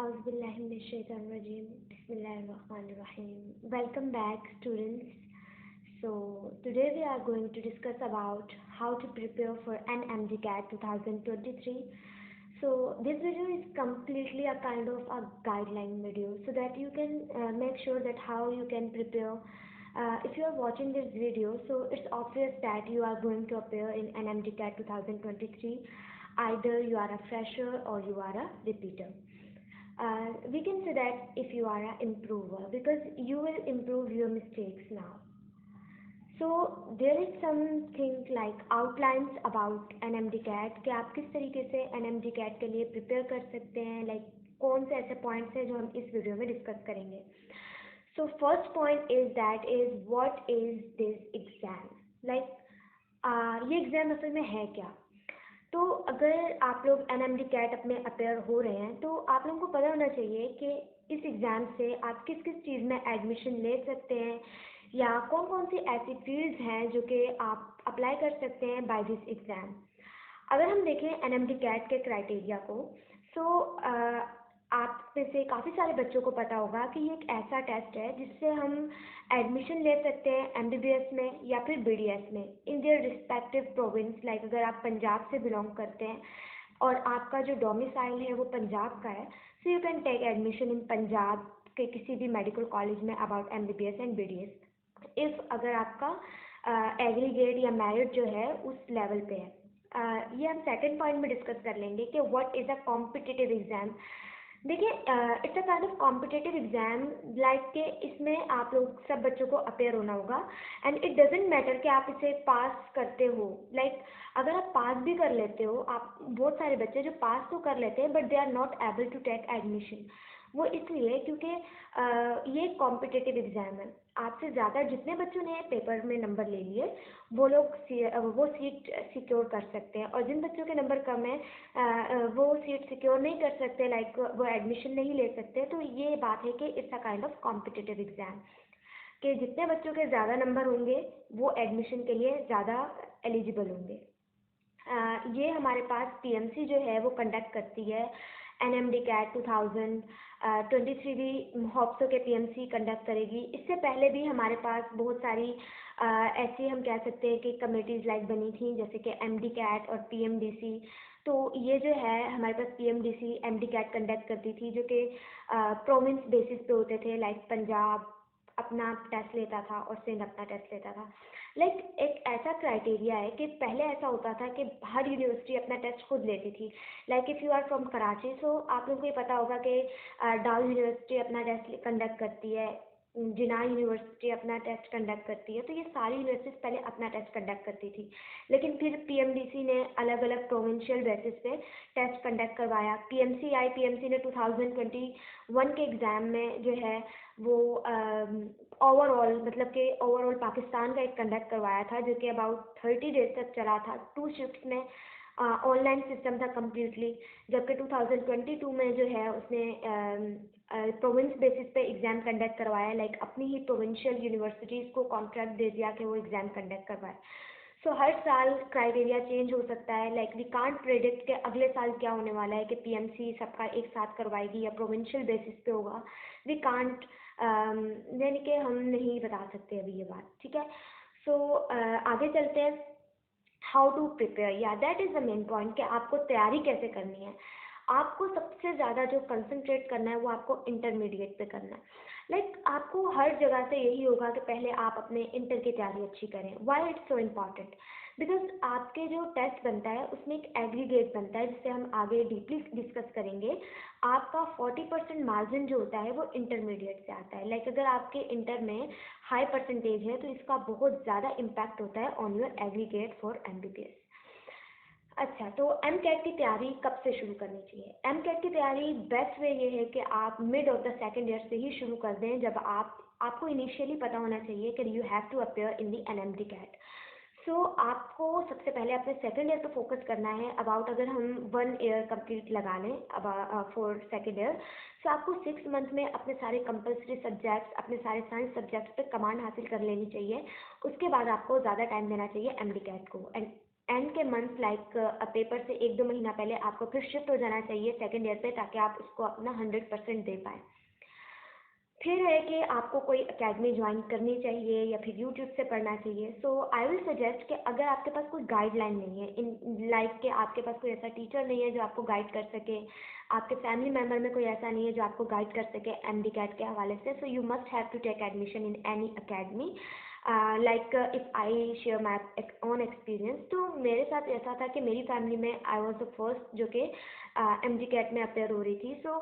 Auzubillahiminash-shaytanir-rajeem. Bismillahir-rahmanir-rahim. Welcome back, students. So today we are going to discuss about how to prepare for NMDCAT 2023. So this video is completely a kind of a guideline video, so that you can make sure that how you can prepare. If you are watching this video, so it's obvious that you are going to appear in NMDCAT 2023. Either you are a fresher or you are a repeater. We can say that if you are an improver, because you will improve your mistakes now. So there is something like outlines about NMDCAT कि आप किस तरीके से NMDCAT के लिए prepare कर सकते हैं, लाइक कौन से ऐसे पॉइंट्स हैं जो हम इस वीडियो में डिस्कस करेंगे. So first point is what is this exam? Like ये एग्ज़ाम असल में है क्या? तो अगर आप लोग NMDCAT अपने अपेयर हो रहे हैं तो आप लोगों को पता होना चाहिए कि इस एग्ज़ाम से आप किस किस चीज़ में एडमिशन ले सकते हैं, या कौन कौन सी ऐसी फील्ड्स हैं जो कि आप अप्लाई कर सकते हैं बाय दिस एग्ज़ाम. अगर हम देखें NMDCAT के क्राइटेरिया को, सो आप में से काफ़ी सारे बच्चों को पता होगा कि ये एक ऐसा टेस्ट है जिससे हम एडमिशन ले सकते हैं MBBS में या फिर BDS में in their respective province. Like अगर आप पंजाब से बिलोंग करते हैं और आपका जो डोमिसाइल है वो पंजाब का है, so you can take admission in Punjab के किसी भी मेडिकल कॉलेज में about MBBS and BDS if अगर आपका एग्रीगेट या मेरिट जो है उस लेवल पे है. ये हम सेकंड पॉइंट में डिस्कस कर लेंगे कि what is a competitive exam. देखिए, it's a kind of competitive exam, like कि इसमें आप लोग सब बच्चों को अपेयर होना होगा एंड इट डजेंट मैटर कि आप इसे पास करते हो. लाइक अगर आप पास भी कर लेते हो, आप बहुत सारे बच्चे जो पास तो कर लेते हैं but they are not able to take admission. वो इसलिए क्योंकि ये कॉम्पिटिटिव एग्ज़ाम है. आपसे ज़्यादा जितने बच्चों ने पेपर में नंबर ले लिए वो लोग वो सीट सिक्योर कर सकते हैं, और जिन बच्चों के नंबर कम है वो सीट सिक्योर नहीं कर सकते, लाइक वो एडमिशन नहीं ले सकते. तो ये बात है कि it's a kind of competitive exam कि जितने बच्चों के ज़्यादा नंबर होंगे वो एडमिशन के लिए ज़्यादा एलिजिबल होंगे. ये हमारे पास PMC जो है वो कंडक्ट करती है. NMDCAT 2023 भी हॉप्सो के PMC कंडक्ट करेगी. इससे पहले भी हमारे पास बहुत सारी ऐसी हम कह सकते हैं कि कमेटीज़ लाइक बनी थी, जैसे कि MDCAT और PMDC. तो ये जो है हमारे पास PMDC MDCAT कंडक्ट करती थी, जो कि प्रोविंस बेसिस पे होते थे. लाइक पंजाब अपना टेस्ट लेता था और सिंध अपना टेस्ट लेता था. लाइक एक ऐसा क्राइटेरिया है कि पहले ऐसा होता था कि हर यूनिवर्सिटी अपना टेस्ट खुद लेती थी. Like if you are from Karachi, so आप लोगों को ये पता होगा कि डाउ यूनिवर्सिटी अपना टेस्ट कंडक्ट करती है, जिना यूनिवर्सिटी अपना टेस्ट कंडक्ट करती है. तो ये सारी यूनिवर्सिटीज़ पहले अपना टेस्ट कंडक्ट करती थी, लेकिन फिर PMDC ने अलग अलग प्रोविंशियल बेसिस पे टेस्ट कंडक्ट करवाया. PMC ने 2021 के एग्ज़ाम में जो है वो ओवरऑल मतलब कि ओवरऑल पाकिस्तान का एक कंडक्ट करवाया था, जो कि अबाउट 30 डेज तक चला था. 2 शिफ्ट में ऑनलाइन सिस्टम था कम्प्लीटली. जबकि 2022 में जो है उसने प्रोविंस बेसिस पे एग्ज़ाम कंडक्ट करवाया. लाइक अपनी ही प्रोविंशियल यूनिवर्सिटीज़ को कॉन्ट्रैक्ट दे दिया कि वो एग्ज़ाम कंडक्ट करवाए. सो हर साल क्राइटेरिया चेंज हो सकता है. लाइक वी कांट प्रेडिक्ट कि अगले साल क्या होने वाला है, कि PMC सबका एक साथ करवाएगी या प्रोविंशियल बेसिस पे होगा. वी कांट यानी कि हम नहीं बता सकते अभी ये बात, ठीक है. सो आगे चलते हैं. हाउ टू प्रिपेयर, या that is the main point कि आपको तैयारी कैसे करनी है. आपको सबसे ज़्यादा जो कंसंट्रेट करना है वो आपको इंटरमीडिएट पे करना है. लाइक आपको हर जगह से यही होगा कि पहले आप अपने इंटर की तैयारी अच्छी करें. Why it's so important, because आपके जो टेस्ट बनता है उसमें एक एग्रीगेट बनता है जिससे हम आगे डीपली डिस्कस करेंगे. आपका 40% मार्जिन जो होता है वो इंटरमीडिएट से आता है. लाइक अगर आपके इंटर में हाई परसेंटेज है तो इसका बहुत ज़्यादा इम्पैक्ट होता है on your aggregate for MBBS. अच्छा, तो MCAT की तैयारी कब से शुरू करनी चाहिए? MCAT की तैयारी बेस्ट वे ये है कि आप mid of the second year से ही शुरू कर दें, जब आपको इनिशियली पता होना चाहिए कि you have to appear in the NMDCAT. So आपको सबसे पहले अपने सेकेंड ईयर पे फोकस करना है. अबाउट अगर हम 1 ईयर कंप्लीट लगा लें अब फॉर सेकेंड ईयर, सो आपको 6 मंथ में अपने सारे कंपल्सरी सब्जेक्ट्स, अपने सारे साइंस सब्जेक्ट्स पे कमांड हासिल कर लेनी चाहिए. उसके बाद आपको ज़्यादा टाइम देना चाहिए MDCAT को. एंड एंड के मंथ लाइक पेपर से 1-2 महीना पहले आपको फिर शिफ्ट हो जाना चाहिए सेकेंड ईयर पे, ताकि आप उसको अपना 100% दे पाएँ। फिर है कि आपको कोई एकेडमी ज्वाइन करनी चाहिए या फिर यूट्यूब से पढ़ना चाहिए। सो आई विल सजेस्ट कि अगर आपके पास कोई गाइडलाइन नहीं है, इन लाइक के आपके पास कोई ऐसा टीचर नहीं है जो आपको गाइड कर सके, आपके फैमिली मेम्बर में कोई ऐसा नहीं है जो आपको गाइड कर सके एम डी कैट के हवाले से, so you must have to take admission in any academy. Like if I share my own experience, तो मेरे साथ ऐसा था कि मेरी फैमिली में आई वॉज द फर्स्ट जो कि एम डी कैट में अपेयर हो रही थी। सो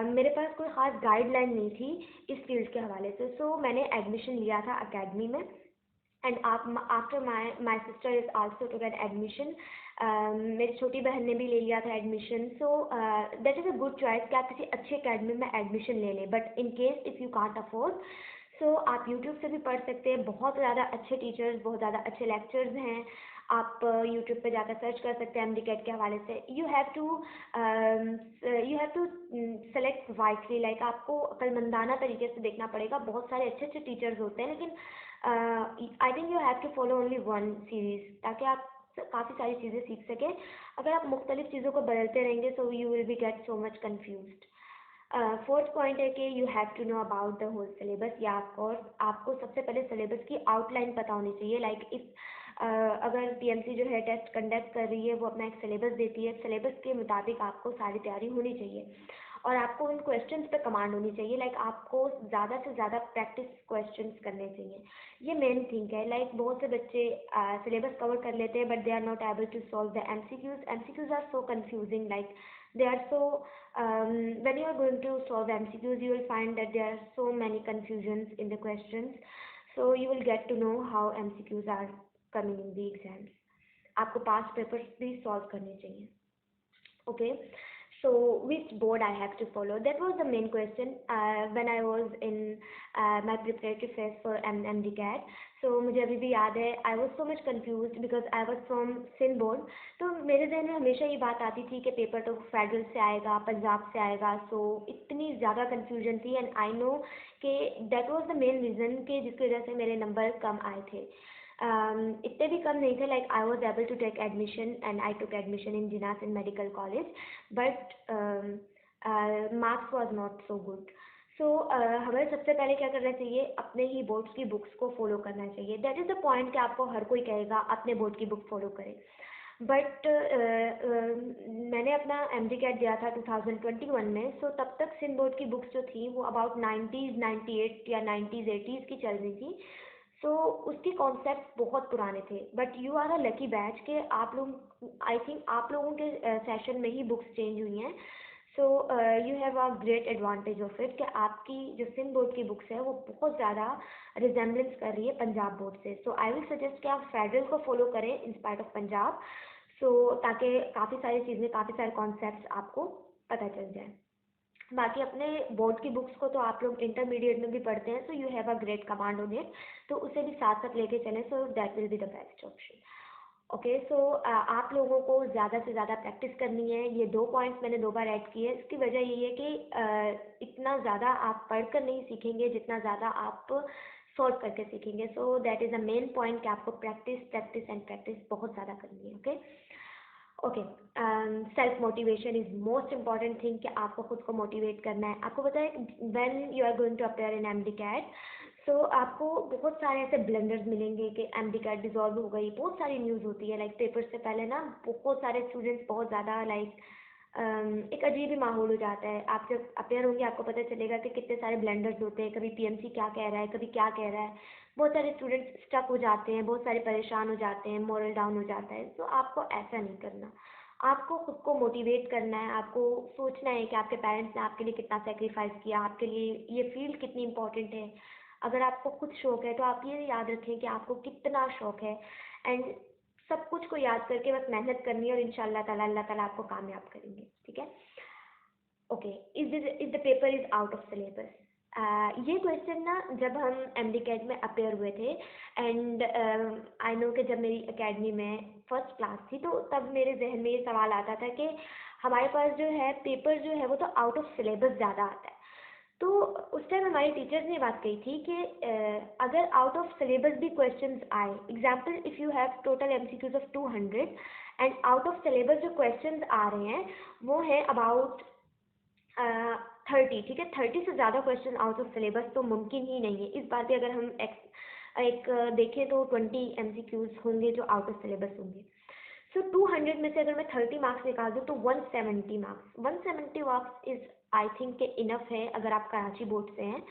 मेरे पास कोई ख़ास गाइडलाइन नहीं थी इस फील्ड के हवाले से। सो मैंने एडमिशन लिया था अकेडमी में, and after my sister is also to get admission. मेरी छोटी बहन ने भी ले लिया था admission. So that is a good choice कि आप किसी अच्छी अकेडमी में एडमिशन ले लें, but in case if you can't afford, so आप यूट्यूब से भी पढ़ सकते हैं। बहुत ज़्यादा अच्छे टीचर्स, बहुत ज़्यादा अच्छे लेक्चर्स हैं। आप यूट्यूब पे जाकर सर्च कर सकते हैं एम डी कैट के हवाले से। You have to select wisely, like आपको अक्लमंदाना तरीके से देखना पड़ेगा। बहुत सारे अच्छे अच्छे टीचर्स होते हैं, लेकिन I think you have to follow only one series, ताकि आप काफ़ी सारी चीज़ें सीख सकें। अगर आप मुख्तलिफ चीज़ों को बदलते रहेंगे, so you will be get so much confused. Fourth point है कि you have to know about the whole syllabus. या ऑफकोर्स आपको सबसे पहले सिलेबस की आउटलाइन पता होनी चाहिए। लाइक इफ़ अगर पीएमसी जो है टेस्ट कंडक्ट कर रही है, वो अपना एक सिलेबस देती है, सिलेबस के मुताबिक आपको सारी तैयारी होनी चाहिए और आपको उन क्वेश्चंस पे कमांड होनी चाहिए। लाइक आपको ज़्यादा से ज़्यादा प्रैक्टिस क्वेश्चंस करने चाहिए। ये मेन थिंग है। लाइक बहुत से बच्चे सिलेबस कवर कर लेते हैं, but they are not able to solve the MCQs. MCQs are so confusing, like they are so when you are going to solve MCQs, you will find that there are so many confusions in the questions, so you will get to know how MCQs are coming in the exams। आपको past papers भी solve करने चाहिए। Okay, so which board I have to follow? That was the main question when I was in my preparatory phase for MDCAT. So मुझे अभी भी याद है, I was so much confused because I was from Sindh board. तो मेरे जहन में हमेशा ये बात आती थी कि पेपर तो फेडरल से आएगा, पंजाब से आएगा। सो इतनी ज़्यादा कन्फ्यूजन थी, एंड आई नो कि that was the main reason कि जिसकी वजह से मेरे नंबर कम आए थे। इतने भी कम नहीं थे। Like I was able to take admission and I took admission in Jinnah's in medical college, but marks was not so good. So हमें सबसे पहले क्या करना चाहिए, अपने ही बोर्ड्स की बुक्स को फॉलो करना चाहिए। दैट इज़ द पॉइंट कि आपको हर कोई कहेगा अपने बोर्ड की बुक फॉलो करें, बट मैंने अपना एम डी कैट दिया था 2021 में। सो तब तक सिंध बोर्ड की बुक्स जो थी वो अबाउट 90s 98 या 90s 80s की चल रही थी। सो उसके कॉन्सेप्ट बहुत पुराने थे, but you are a lucky batch के आप लोग, आई थिंक आप लोगों के सेशन में ही बुक्स चेंज हुई हैं। So you have a great advantage of it कि आपकी जो सिंध बोर्ड की बुक्स है वो बहुत ज़्यादा रिजेम्बलेंस कर रही है पंजाब बोर्ड से। सो आई विल सजेस्ट कि आप फेडरल को फॉलो करें इन स्पाइट ऑफ पंजाब, सो ताकि काफ़ी सारी चीज़ें, काफ़ी सारे कॉन्सेप्ट्स आपको पता चल जाए। बाकी अपने बोर्ड की बुक्स को तो आप लोग इंटरमीडिएट में भी पढ़ते हैं, so you have a great command on it, तो उसे भी साथ साथ लेके चलें, so that will be the best option. Okay, so आप लोगों को ज़्यादा से ज़्यादा प्रैक्टिस करनी है। ये 2 पॉइंट्स मैंने 2 बार ऐड किए। इसकी वजह यही है कि इतना ज़्यादा आप पढ़कर नहीं सीखेंगे जितना ज़्यादा आप सॉल्व करके सीखेंगे। सो that is a main point कि आपको प्रैक्टिस प्रैक्टिस एंड प्रैक्टिस बहुत ज़्यादा करनी है। Okay okay, self motivation is most important thing कि आपको खुद को मोटिवेट करना है। आपको पता है when you are going to appear in M D CAT, so आपको बहुत सारे ऐसे ब्लंडर्स मिलेंगे कि एम डी कैट डिजॉल्व हो गई। बहुत सारी न्यूज़ होती है, लाइक पेपर से पहले ना बहुत सारे स्टूडेंट्स बहुत ज़्यादा लाइक एक अजीब ही माहौल हो जाता है। आप जब अपेयर होंगे आपको पता चलेगा कि कितने सारे ब्लंडर्स होते हैं। कभी पीएमसी क्या कह रहा है, कभी क्या कह रहा है। बहुत सारे स्टूडेंट्स स्टक हो जाते हैं, बहुत सारे परेशान हो जाते हैं, मोरल डाउन हो जाता है। तो आपको ऐसा नहीं करना। आपको खुद को मोटिवेट करना है। आपको सोचना है कि आपके पेरेंट्स ने आपके लिए कितना सेक्रीफाइस किया, आपके लिए ये फील्ड कितनी इंपॉर्टेंट है। अगर आपको खुद शौक है तो आप ये याद रखें कि आपको कितना शौक है, एंड सब कुछ को याद करके बस मेहनत करनी है और इंशाल्लाह ताला अल्लाह ताला आपको कामयाब करेंगे। ठीक है। Okay, is the paper is out of syllabus. ये क्वेश्चन ना जब हम एम डी कैट में अपेयर हुए थे, एंड आई नो कि जब मेरी एकेडमी में फर्स्ट क्लास थी तो तब मेरे जहन में ये सवाल आता था कि हमारे पास जो है पेपर जो है वो तो आउट ऑफ सिलेबस ज़्यादा आता है। तो उस टाइम हमारी टीचर्स ने बात कही थी कि अगर आउट ऑफ सिलेबस भी क्वेश्चंस आए, example if you have total MCQs of 200 and out of syllabus जो क्वेश्चंस आ रहे हैं वो है अबाउट 30, ठीक है, 30 से ज़्यादा क्वेश्चन आउट ऑफ सिलेबस तो मुमकिन ही नहीं है। इस बार भी अगर हम एक देखें तो 20 MCQs होंगे जो आउट ऑफ सिलेबस होंगे। सो 200 में से अगर मैं 30 मार्क्स निकाल दूँ तो 170 marks, 170 marks is I think के इनफ है अगर आप कराची बोर्ड से हैं।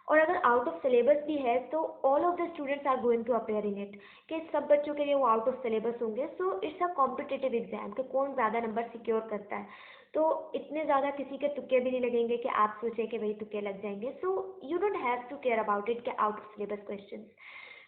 और अगर आउट ऑफ सिलेबस भी है तो all of the students are going to appear in it, कि सब बच्चों के लिए वो आउट ऑफ सिलेबस होंगे। So it's a competitive exam कि कौन ज़्यादा नंबर सिक्योर करता है। तो इतने ज़्यादा किसी के तुक्के भी नहीं लगेंगे कि आप सोचें कि वही तुक्के लग जाएंगे। So you don't have to care about it कि आउट ऑफ सिलेबस क्वेश्चन,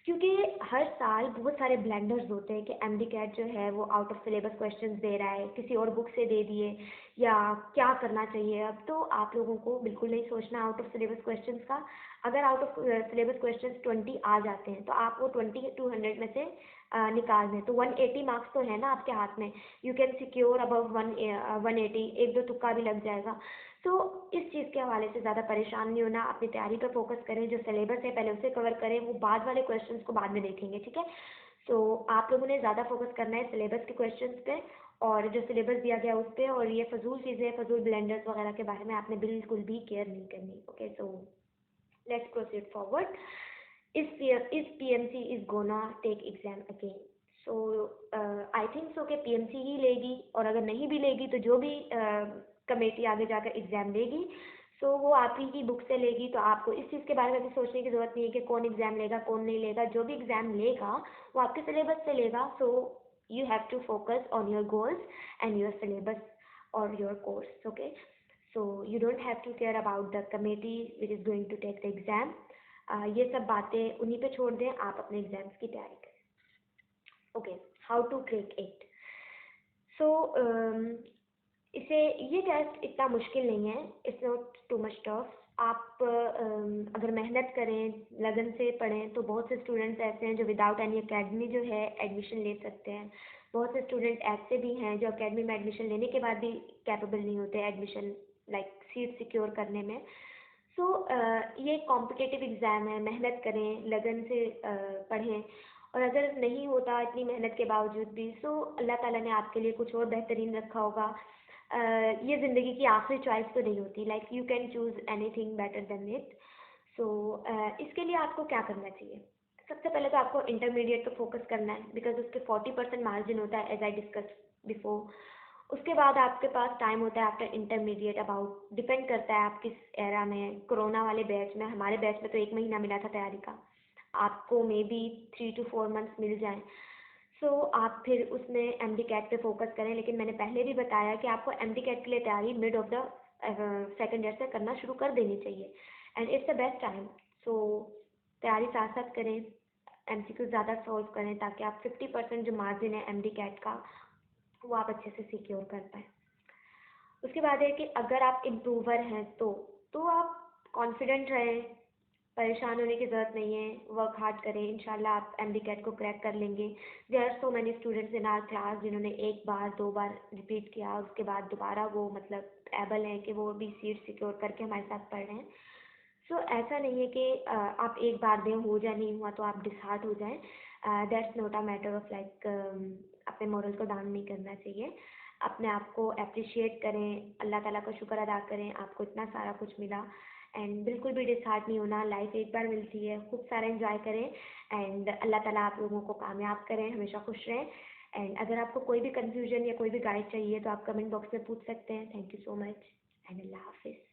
क्योंकि हर साल बहुत सारे ब्लेंडर्स होते हैं कि MD CAT जो है वो आउट ऑफ सिलेबस क्वेश्चंस दे रहा है, किसी और बुक से दे दिए, या क्या करना चाहिए। अब तो आप लोगों को बिल्कुल नहीं सोचना आउट ऑफ सिलेबस क्वेश्चंस का। अगर आउट ऑफ सिलेबस क्वेश्चंस 20 आ जाते हैं तो आप वो 20 200 में से निकाल दें तो 180 मार्क्स तो है ना आपके हाथ में। यू कैन सिक्योर अबव 180, एक दो तुक्का भी लग जाएगा। तो इस चीज़ के हवाले से ज़्यादा परेशान नहीं होना, अपनी तैयारी पर फोकस करें, जो सिलेबस है पहले उसे कवर करें, वो बाद वाले क्वेश्चंस को बाद में देखेंगे, ठीक है। सो आप लोगों ने ज़्यादा फोकस करना है सिलेबस के क्वेश्चंस पे, और जो सिलेबस दिया गया उस पर, और ये फजूल चीज़ें, फजूल ब्लेंडर्स वगैरह के बारे में आपने बिल्कुल भी केयर नहीं करनी। Okay, so let's proceed forward. इस PMC is gonna take exam again. So I think so कि PMC ही लेगी, और अगर नहीं भी लेगी तो जो भी कमेटी आगे जाकर एग्ज़ाम लेगी सो वो आप ही की बुक से लेगी। तो आपको इस चीज़ के बारे में भी सोचने की ज़रूरत नहीं है कि कौन एग्ज़ाम लेगा कौन नहीं लेगा। जो भी एग्ज़ाम लेगा वो आपके सिलेबस से लेगा। सो you have to focus on your goals and your syllabus or your course, okay? So you don't have to care about the committee which is going to take the exam. ये सब बातें उन्हीं पे छोड़ दें, आप अपने एग्जाम्स की तैयारी करें। Okay, how to crack it. So इसे ये टेस्ट इतना मुश्किल नहीं है, it's not too much tough. आप अगर मेहनत करें, लगन से पढ़ें, तो बहुत से स्टूडेंट्स ऐसे हैं जो विदाउट एनी एकेडमी जो है एडमिशन ले सकते हैं। बहुत से स्टूडेंट ऐसे भी हैं जो एकेडमी में एडमिशन लेने के बाद भी कैपेबल नहीं होते एडमिशन लाइक सीट सिक्योर करने में। सो ये कॉम्पिटिटिव एग्ज़ाम है, मेहनत करें, लगन से पढ़ें, और अगर नहीं होता इतनी मेहनत के बावजूद भी सो अल्लाह ताला ने आपके लिए कुछ और बेहतरीन रखा होगा। ये ज़िंदगी की आखिरी चॉइस तो नहीं होती, like you can choose anything better than it. So इसके लिए आपको क्या करना चाहिए? सबसे पहले तो आपको इंटरमीडिएट पे फोकस करना है, बिकॉज उसके 40% मार्जिन होता है एज आई डिस्कस बिफोर। उसके बाद आपके पास टाइम होता है आफ्टर इंटरमीडिएट, अबाउट डिपेंड करता है आप किस एरा में। कोरोना वाले बैच में, हमारे बैच में तो 1 महीना मिला था तैयारी का, आपको मे बी 3 to 4 मंथ्स मिल जाएं। सो आप फिर उसमें MD CAT पे फोकस करें। लेकिन मैंने पहले भी बताया कि आपको MD CAT के लिए तैयारी mid of the second year से करना शुरू कर देनी चाहिए, and it's the best time. So तैयारी साथ साथ करें, MCQ ज़्यादा सॉल्व करें, ताकि आप 50% जो मार्जिन है MD CAT का वो आप अच्छे से सिक्योर कर पाएँ। उसके बाद है कि अगर आप इम्प्रूवर हैं तो आप कॉन्फिडेंट रहें, परेशान होने की ज़रूरत नहीं है, वर्क हार्ड करें, इंशाल्लाह आप MD CAT को क्रैक कर लेंगे। There are so many students in our class जिन्होंने एक बार 2 बार रिपीट किया, उसके बाद दोबारा वो मतलब एबल हैं कि वो भी सीट सिक्योर करके हमारे साथ पढ़ रहे हैं। सो ऐसा नहीं है कि आप एक बार दें हो जाए, नहीं हुआ तो आप डिसहार्ट हो जाएं। That's not a matter of like, अपने मॉरल को डाउन नहीं करना चाहिए। अपने आप को अप्रिशिएट करें, अल्लाह ताला का शुक्र अदा करें, आपको इतना सारा कुछ मिला, एंड बिल्कुल भी डिसहार्ट नहीं होना। लाइफ एक बार मिलती है, खूब सारा एंजॉय करें, एंड अल्लाह ताला आप लोगों को कामयाब करें, हमेशा खुश रहें। एंड अगर आपको कोई भी कन्फ्यूजन या कोई भी गाइड चाहिए तो आप कमेंट बॉक्स में पूछ सकते हैं। Thank you so much and अल्लाह हाफिज़।